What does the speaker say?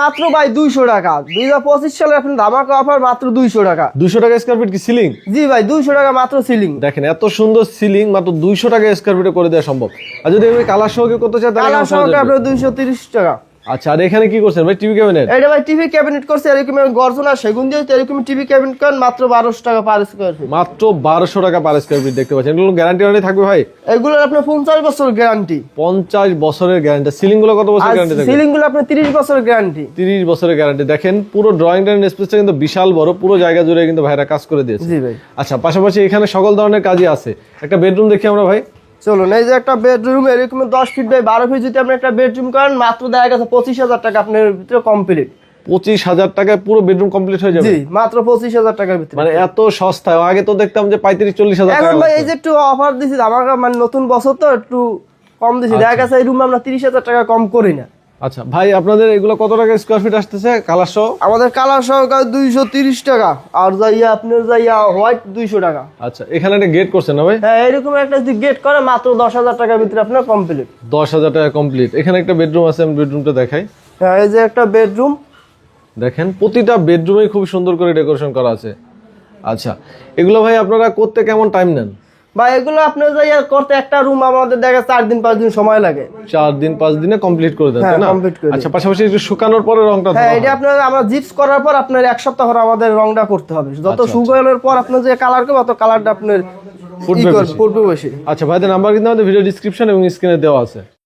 মাত্র ভাই 200 টাকা 2025 সালে আপনি ধামাকা অফার মাত্র 200 টাকা। 200 টাকা স্কয়ার ফিট কি সিলিং? জি ভাই 200 টাকা মাত্র সিলিং। দেখেন এত সুন্দর সিলিং মাত্র 200 টাকা স্কয়ার ফিটে করে দেওয়া সম্ভব। আর যদি আমি কালার সহ করতে চাই তাহলে কালার সহ আপনার 230 টাকা। আচ্ছা, আর এখানে কি করছেন ভাই? TV cabinet? এটা ভাই টিভি ক্যাবিনেট করছে এরকম গর্জন আর সেগুন দিয়ে এরকম টিভি ক্যাবিনেট করেন মাত্র 1200 টাকা পার স্কয়ার ফিট। মাত্র 1200 টাকা পার স্কয়ার ফিট দেখতে পাচ্ছেন। এগুলো গ্যারান্টি ওয়ারেন্টি থাকবে ভাই? এগুলোর আপনার 50 বছর গ্যারান্টি। 50 বছরের গ্যারান্টি। সিলিং গুলো কত বছর গ্যারান্টি থাকবে? সিলিং গুলো আপনার 30 বছরের গ্যারান্টি। 30 বছরের গ্যারান্টি। দেখেন পুরো ড্রয়িং ডাইনিং স্পেসটা কিন্তু বিশাল বড়, পুরো জায়গা জুড়ে কিন্তু ভাইরা কাজ করে দিয়েছে। জি ভাই। আচ্ছা, পাশাপাশি এখানে সকল ধরনের কাজই আছে। একটা বেডরুম দেখি আমরা ভাই। চলুন, এই যে একটা বেডরুম এরকম 10 ফিট বাই 12 ফিট যদি আপনি একটা বেডরুম করেন মাত্র দেখা গেছে 25,000 টাকা আপনার ভিতরে কমপ্লিট। 25,000 টাকায় পুরো বেডরুম কমপ্লিট হয়ে যাবে? জি, মাত্র 25,000 টাকার ভিতরে। মানে এত সস্তা। আগে তো দেখতাম যে 35-40,000 টাকা। এখন ভাই এই যে একটু অফার দিছি ধামাকা, মানে নতুন বছর তো একটু কম দিছি। দেখা গেছে এই রুম আমরা 30,000 টাকা কম করি না। আচ্ছা ভাই, আপনাদের এগুলো কত টাকা স্কয়ার ফিট আসতেছে কালার সহ? আমাদের কালার সহকারে 230 টাকা, আর যাইয়া আপনার যাইয়া হোয়াইট 200 টাকা। আচ্ছা, এখানে একটা গেট করছেন না ভাই? হ্যাঁ, এরকম একটা যদি গেট করে মাত্র 10,000 টাকার ভিতরে আপনার কমপ্লিট। 10,000 টাকা কমপ্লিট। এখানে একটা বেডরুম আছে, আমি বেডরুমটা দেখাই। হ্যাঁ, এই যে একটা বেডরুম। দেখেন প্রতিটা বেডরুমে খুব সুন্দর করে ডেকোরেশন করা আছে। আচ্ছা, এগুলো ভাই আপনারা করতে কেমন টাইম নেন? ভাই এগুলো আপনার যাইয়া করতে একটা রুম আমাদের দেখা 4 দিন 5 দিন সময় লাগে। 4 দিন 5 দিনে কমপ্লিট করে দেন, তাই না? কমপ্লিট করে। আচ্ছা, পাশাপাশি একটু শুকানোর পরে রংটা হ্যাঁ, এটা আপনার আমরা জিপস করার পর আপনার 1 সপ্তাহ পর আমাদের রংটা করতে হবে। যত শুকানোর পর আপনার যে কালার করবে তত কালারটা আপনার ফুটবে বেশি। ফুটবে বেশি। আচ্ছা, ভাইদের নাম্বার কিন্তু আমাদের ভিডিও ডেসক্রিপশন এবং স্ক্রিনে দেওয়া আছে।